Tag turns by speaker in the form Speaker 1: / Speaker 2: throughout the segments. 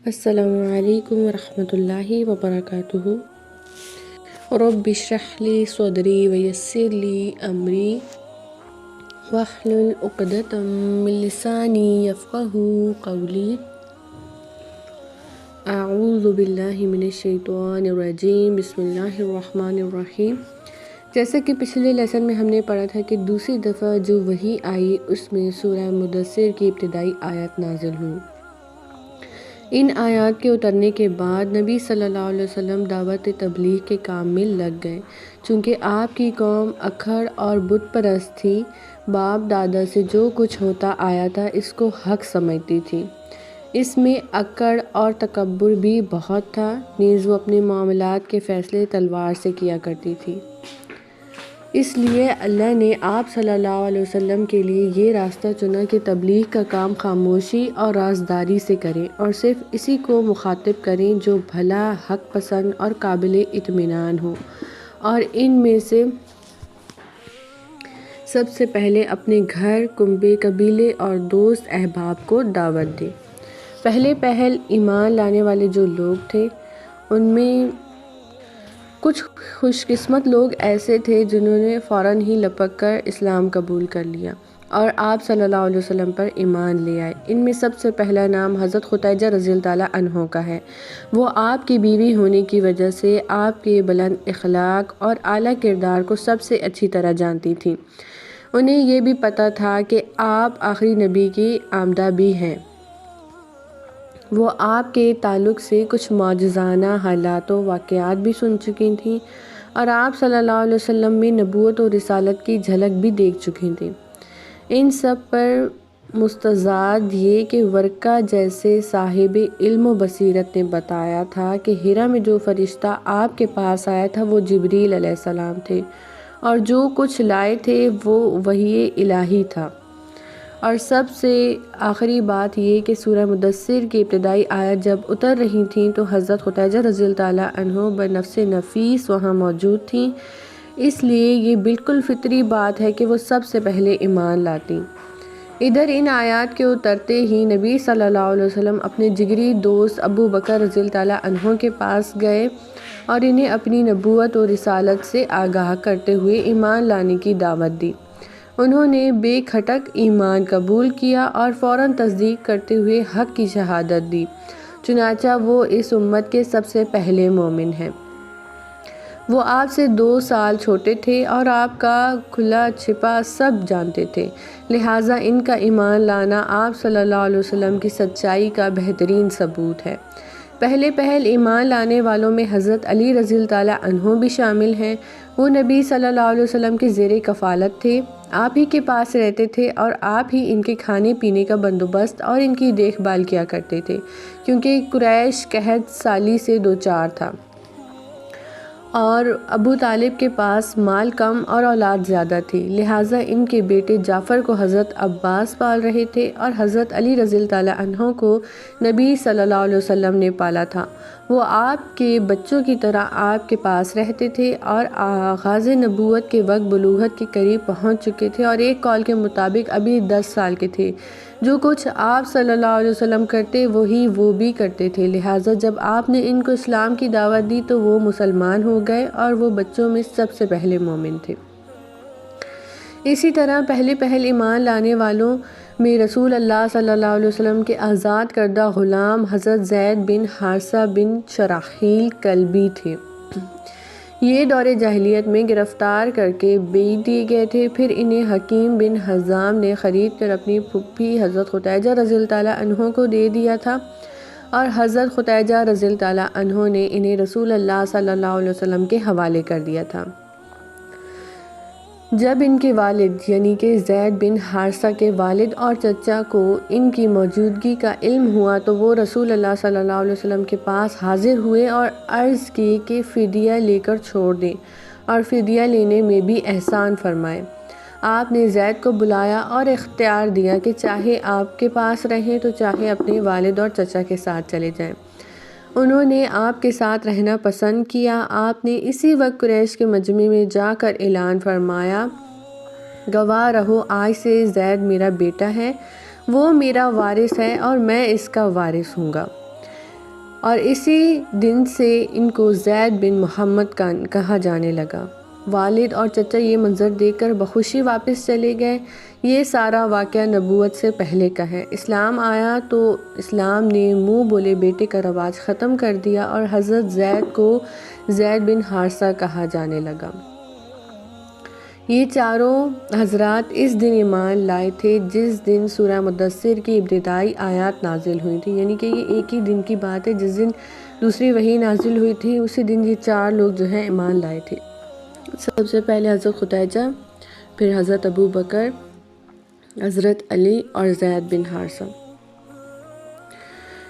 Speaker 1: السلام علیکم ورحمۃ اللہ وبرکاتہ۔ رب اشرح لی صدری ویسر لی امری واحلل عقدۃ من لسانی یفقہوا قولی۔ اعوذ باللہ من الشیطان الرجیم، بسم اللہ الرحمن الرحیم۔ جیسا کہ پچھلے لیسن میں ہم نے پڑھا تھا کہ دوسری دفعہ جو وحی آئی اس میں سورہ مدثر کی ابتدائی آیات نازل ہوئی۔ ان آیات کے اترنے کے بعد نبی صلی اللہ علیہ وسلم دعوت تبلیغ کے کام میں لگ گئے۔ چونکہ آپ کی قوم اکھڑ اور بت پرست تھی، باپ دادا سے جو کچھ ہوتا آیا تھا اس کو حق سمجھتی تھی۔ اس میں اکڑ اور تکبر بھی بہت تھا، نیز وہ اپنے معاملات کے فیصلے تلوار سے کیا کرتی تھی۔ اس لیے اللہ نے آپ صلی اللہ علیہ وسلم کے لیے یہ راستہ چنا کہ تبلیغ کا کام خاموشی اور رازداری سے کریں اور صرف اسی کو مخاطب کریں جو بھلا، حق پسند اور قابل اطمینان ہو، اور ان میں سے سب سے پہلے اپنے گھر، کنبے، قبیلے اور دوست احباب کو دعوت دیں۔ پہل ایمان لانے والے جو لوگ تھے ان میں کچھ خوش قسمت لوگ ایسے تھے جنہوں نے فوراً ہی لپک کر اسلام قبول کر لیا اور آپ صلی اللہ علیہ وسلم پر ایمان لے آئے۔ ان میں سب سے پہلا نام حضرت خدیجہ رضی اللہ تعالیٰ عنہ کا ہے۔ وہ آپ کی بیوی ہونے کی وجہ سے آپ کے بلند اخلاق اور اعلیٰ کردار کو سب سے اچھی طرح جانتی تھیں۔ انہیں یہ بھی پتہ تھا کہ آپ آخری نبی کی آمدہ بھی ہیں۔ وہ آپ کے تعلق سے کچھ معجزانہ حالات و واقعات بھی سن چکی تھیں اور آپ صلی اللہ علیہ وسلم میں نبوت و رسالت کی جھلک بھی دیکھ چکی تھیں۔ ان سب پر مستزاد یہ کہ ورقہ جیسے صاحب علم و بصیرت نے بتایا تھا کہ حرا میں جو فرشتہ آپ کے پاس آیا تھا وہ جبریل علیہ السلام تھے، اور جو کچھ لائے تھے وہ وحی الہی تھا۔ اور سب سے آخری بات یہ کہ سورہ مدثر کی ابتدائی آیات جب اتر رہی تھیں تو حضرت خدیجہ رضی اللہ تعالیٰ عنہ بنفس نفیس وہاں موجود تھیں، اس لیے یہ بالکل فطری بات ہے کہ وہ سب سے پہلے ایمان لاتی۔ ادھر ان آیات کے اترتے ہی نبی صلی اللہ علیہ وسلم اپنے جگری دوست ابو بکر رضی اللہ تعالیٰ عنہ کے پاس گئے اور انہیں اپنی نبوت و رسالت سے آگاہ کرتے ہوئے ایمان لانے کی دعوت دی۔ انہوں نے بے کھٹک ایمان قبول کیا اور فوراً تصدیق کرتے ہوئے حق کی شہادت دی، چنانچہ وہ اس امت کے سب سے پہلے مومن ہیں۔ وہ آپ سے 2 سال چھوٹے تھے اور آپ کا کھلا چھپا سب جانتے تھے، لہٰذا ان کا ایمان لانا آپ صلی اللہ علیہ وسلم کی سچائی کا بہترین ثبوت ہے۔ پہل ایمان لانے والوں میں حضرت علی رضی اللہ تعالیٰ عنہ بھی شامل ہیں۔ وہ نبی صلی اللہ علیہ وسلم کے زیر کفالت تھے، آپ ہی کے پاس رہتے تھے اور آپ ہی ان کے کھانے پینے کا بندوبست اور ان کی دیکھ بھال کیا کرتے تھے، کیونکہ قریش قحط سالی سے دوچار تھا اور ابو طالب کے پاس مال کم اور اولاد زیادہ تھی، لہٰذا ان کے بیٹے جعفر کو حضرت عباس پال رہے تھے اور حضرت علی رضی اللہ تعالیٰ عنہ کو نبی صلی اللہ علیہ وسلم نے پالا تھا۔ وہ آپ کے بچوں کی طرح آپ کے پاس رہتے تھے اور آغاز نبوت کے وقت بلوغت کے قریب پہنچ چکے تھے اور ایک قول کے مطابق ابھی 10 سال کے تھے۔ جو کچھ آپ صلی اللہ علیہ وسلم کرتے وہی وہ بھی کرتے تھے، لہٰذا جب آپ نے ان کو اسلام کی دعوت دی تو وہ مسلمان ہو گئے اور وہ بچوں میں سب سے پہلے مومن تھے۔ اسی طرح پہل ایمان لانے والوں میں رسول اللہ صلی اللہ علیہ وسلم کے آزاد کردہ غلام حضرت زید بن حارثہ بن شراحیل کلبی تھے۔ یہ دور جاہلیت میں گرفتار کر کے بیچ دیے گئے تھے، پھر انہیں حکیم بن حزام نے خرید کر اپنی پھوپھی حضرت خدیجہ رضی اللہ تعالیٰ عنہ کو دے دیا تھا، اور حضرت خدیجہ رضی اللہ تعالیٰ عنہ نے انہیں رسول اللہ صلی اللہ علیہ وسلم کے حوالے کر دیا تھا۔ جب ان کے والد یعنی کہ زید بن حارثہ کے والد اور چچا کو ان کی موجودگی کا علم ہوا تو وہ رسول اللہ صلی اللہ علیہ وسلم کے پاس حاضر ہوئے اور عرض کی کہ فدیہ لے کر چھوڑ دیں اور فدیہ لینے میں بھی احسان فرمائیں۔ آپ نے زید کو بلایا اور اختیار دیا کہ چاہے آپ کے پاس رہیں تو چاہے اپنے والد اور چچا کے ساتھ چلے جائیں۔ انہوں نے آپ کے ساتھ رہنا پسند کیا۔ آپ نے اسی وقت قریش کے مجمع میں جا کر اعلان فرمایا، گواہ رہو آج سے زید میرا بیٹا ہے، وہ میرا وارث ہے اور میں اس کا وارث ہوں گا۔ اور اسی دن سے ان کو زید بن محمد کہا جانے لگا۔ والد اور چچا یہ منظر دیکھ کر بخوشی واپس چلے گئے۔ یہ سارا واقعہ نبوت سے پہلے کا ہے۔ اسلام آیا تو اسلام نے منہ بولے بیٹے کا رواج ختم کر دیا اور حضرت زید کو زید بن حارثہ کہا جانے لگا۔ یہ چاروں حضرات اس دن ایمان لائے تھے جس دن سورہ مدثر کی ابتدائی آیات نازل ہوئی تھی، یعنی کہ یہ ایک ہی دن کی بات ہے۔ جس دن دوسری وحی نازل ہوئی تھی اسی دن یہ چار لوگ جو ہیں ایمان لائے تھے۔ سب سے پہلے حضرت خدیجہ، پھر حضرت ابو بکر، حضرت علی اور زید بن حارثہ۔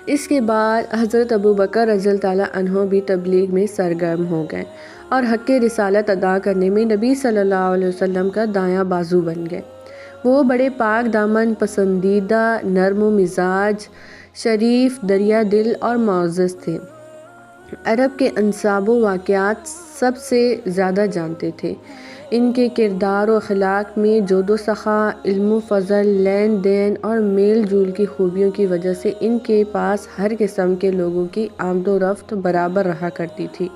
Speaker 1: اس کے بعد حضرت ابو بکر رضی اللہ تعالیٰ عنہ بھی تبلیغ میں سرگرم ہو گئے اور حق رسالت ادا کرنے میں نبی صلی اللہ علیہ وسلم کا دایاں بازو بن گئے۔ وہ بڑے پاک دامن، پسندیدہ، نرم و مزاج، شریف، دریا دل اور معزز تھے۔ عرب کے انساب و واقعات سب سے زیادہ جانتے تھے۔ ان کے کردار و اخلاق میں جود و سخا، علم و فضل، لین دین اور میل جول کی خوبیوں کی وجہ سے ان کے پاس ہر قسم کے لوگوں کی آمد و رفت برابر رہا کرتی تھی۔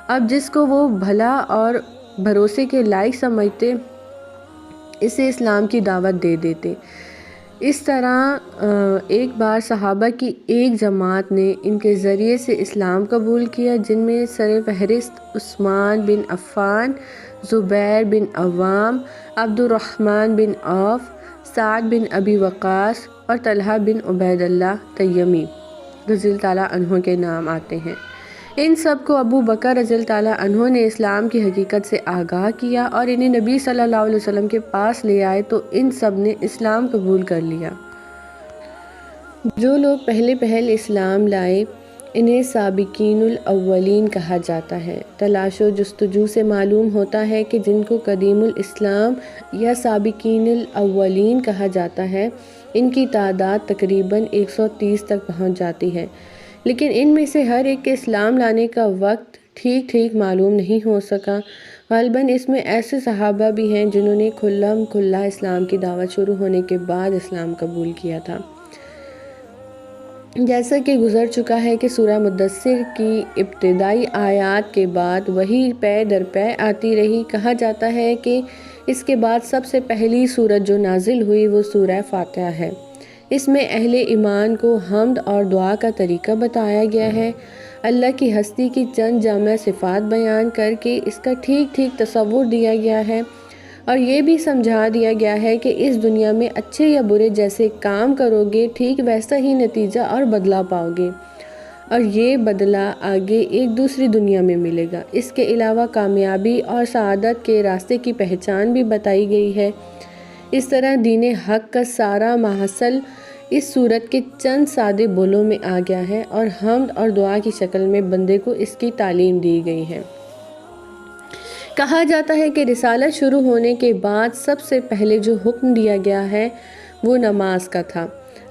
Speaker 1: اب جس کو وہ بھلا اور بھروسے کے لائق سمجھتے اسے اسلام کی دعوت دے دیتے۔ اس طرح ایک بار صحابہ کی ایک جماعت نے ان کے ذریعے سے اسلام قبول کیا، جن میں سر فہرست عثمان بن عفان، زبیر بن عوام، عبد الرحمن بن عوف، سعد بن ابی وقاص اور طلحہ بن عبید اللہ تیمی رضی اللہ تعالیٰ عنہ کے نام آتے ہیں۔ ان سب کو ابو بکر رضی اللہ تعالیٰ عنہ نے اسلام کی حقیقت سے آگاہ کیا اور انہیں نبی صلی اللہ علیہ وسلم کے پاس لے آئے تو ان سب نے اسلام قبول کر لیا۔ جو لوگ پہل اسلام لائے انہیں سابقین الاولین کہا جاتا ہے۔ تلاش و جستجو سے معلوم ہوتا ہے کہ جن کو قدیم الاسلام یا سابقین الاولین کہا جاتا ہے ان کی تعداد تقریباً 130 تک پہنچ جاتی ہے، لیکن ان میں سے ہر ایک کے اسلام لانے کا وقت ٹھیک معلوم نہیں ہو سکا۔ غالباً اس میں ایسے صحابہ بھی ہیں جنہوں نے کھلا اسلام کی دعوت شروع ہونے کے بعد اسلام قبول کیا تھا۔ جیسا کہ گزر چکا ہے کہ سورہ مدثر کی ابتدائی آیات کے بعد وحی پے در پے آتی رہی۔ کہا جاتا ہے کہ اس کے بعد سب سے پہلی سورت جو نازل ہوئی وہ سورہ فاتحہ ہے۔ اس میں اہل ایمان کو حمد اور دعا کا طریقہ بتایا گیا ہے۔ اللہ کی ہستی کی چند جامع صفات بیان کر کے اس کا ٹھیک تصور دیا گیا ہے اور یہ بھی سمجھا دیا گیا ہے کہ اس دنیا میں اچھے یا برے جیسے کام کرو گے ٹھیک ویسا ہی نتیجہ اور بدلہ پاؤ گے، اور یہ بدلہ آگے ایک دوسری دنیا میں ملے گا۔ اس کے علاوہ کامیابی اور سعادت کے راستے کی پہچان بھی بتائی گئی ہے۔ اس طرح دین حق کا سارا محصل اس سورت کے چند سادے بولوں میں آ گیا ہے اور حمد اور دعا کی شکل میں بندے کو اس کی تعلیم دی گئی ہے۔ کہا جاتا ہے کہ رسالت شروع ہونے کے بعد سب سے پہلے جو حکم دیا گیا ہے وہ نماز کا تھا۔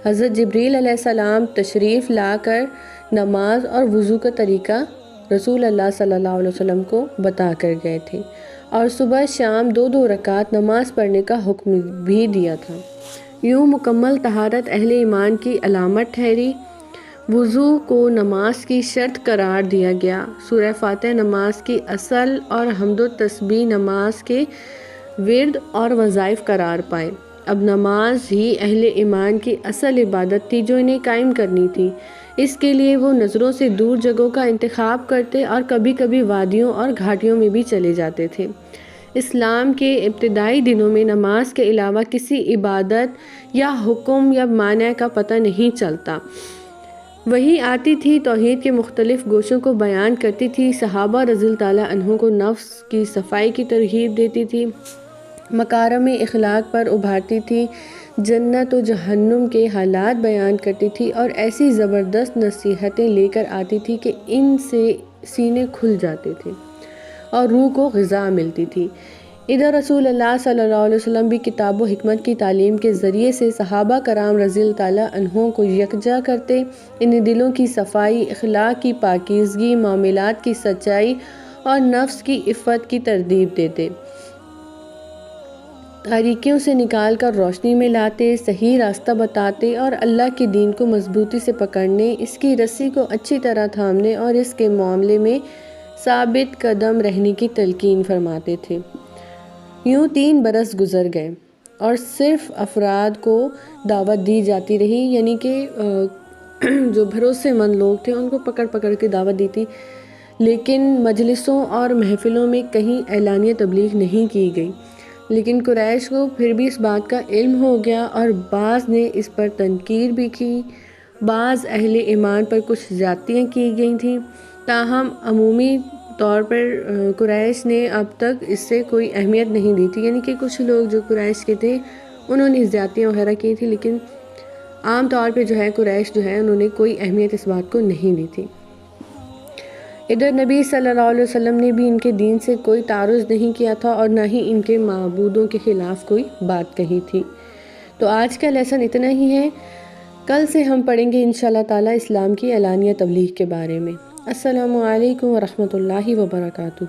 Speaker 1: حضرت جبریل علیہ السلام تشریف لا کر نماز اور وضو کا طریقہ رسول اللہ صلی اللہ علیہ وسلم کو بتا کر گئے تھے اور صبح شام 2 رکعت نماز پڑھنے کا حکم بھی دیا تھا۔ یوں مکمل طہارت اہل ایمان کی علامت ٹھہری۔ وضو کو نماز کی شرط قرار دیا گیا۔ سورہ فاتحہ نماز کی اصل اور حمد و تسبیح نماز کے ورد اور وظائف قرار پائے۔ اب نماز ہی اہل ایمان کی اصل عبادت تھی جو انہیں قائم کرنی تھی۔ اس کے لیے وہ نظروں سے دور جگہوں کا انتخاب کرتے اور کبھی کبھی وادیوں اور گھاٹیوں میں بھی چلے جاتے تھے۔ اسلام کے ابتدائی دنوں میں نماز کے علاوہ کسی عبادت یا حکم یا معنی کا پتہ نہیں چلتا۔ وحی آتی تھی، توحید کے مختلف گوشوں کو بیان کرتی تھی، صحابہ رضی اللہ تعالیٰ عنہ کو نفس کی صفائی کی ترغیب دیتی تھی، مکارم اخلاق پر ابھارتی تھی، جنت و جہنم کے حالات بیان کرتی تھی اور ایسی زبردست نصیحتیں لے کر آتی تھی کہ ان سے سینے کھل جاتے تھے اور روح کو غذا ملتی تھی۔ ادھر رسول اللہ صلی اللہ علیہ وسلم بھی کتاب و حکمت کی تعلیم کے ذریعے سے صحابہ کرام رضی اللہ تعالیٰ عنہ کو یکجا کرتے، انہیں دلوں کی صفائی، اخلاق کی پاکیزگی، معاملات کی سچائی اور نفس کی عفت کی ترغیب دیتے۔ تاریکیوں سے نکال کر روشنی میں لاتے، صحیح راستہ بتاتے اور اللہ کے دین کو مضبوطی سے پکڑنے، اس کی رسی کو اچھی طرح تھامنے اور اس کے معاملے میں ثابت قدم رہنے کی تلقین فرماتے تھے۔ یوں 3 برس گزر گئے اور صرف افراد کو دعوت دی جاتی رہی، یعنی کہ جو بھروسے مند لوگ تھے ان کو پکڑ پکڑ کے دعوت دی تھی، لیکن مجلسوں اور محفلوں میں کہیں اعلانیہ تبلیغ نہیں کی گئی۔ لیکن قریش کو پھر بھی اس بات کا علم ہو گیا اور بعض نے اس پر تنقید بھی کی، بعض اہل ایمان پر کچھ زیادتیاں کی گئی تھیں، تاہم عمومی طور پر قریش نے اب تک اس سے کوئی اہمیت نہیں دی تھی، یعنی کہ کچھ لوگ جو قریش کے تھے انہوں نے زیادتیاں وغیرہ کی تھی، لیکن عام طور پہ جو ہے قریش جو ہے انہوں نے کوئی اہمیت اس بات کو نہیں دی تھی۔ ادھر نبی صلی اللہ علیہ وسلم نے بھی ان کے دین سے کوئی تعارض نہیں کیا تھا اور نہ ہی ان کے معبودوں کے خلاف کوئی بات کہی تھی۔ تو آج کا لیسن اتنا ہی ہے، کل سے ہم پڑھیں گے انشاءاللہ تعالی اسلام کی اعلانیہ تبلیغ کے بارے میں۔ السلام علیکم ورحمۃ اللہ وبرکاتہ۔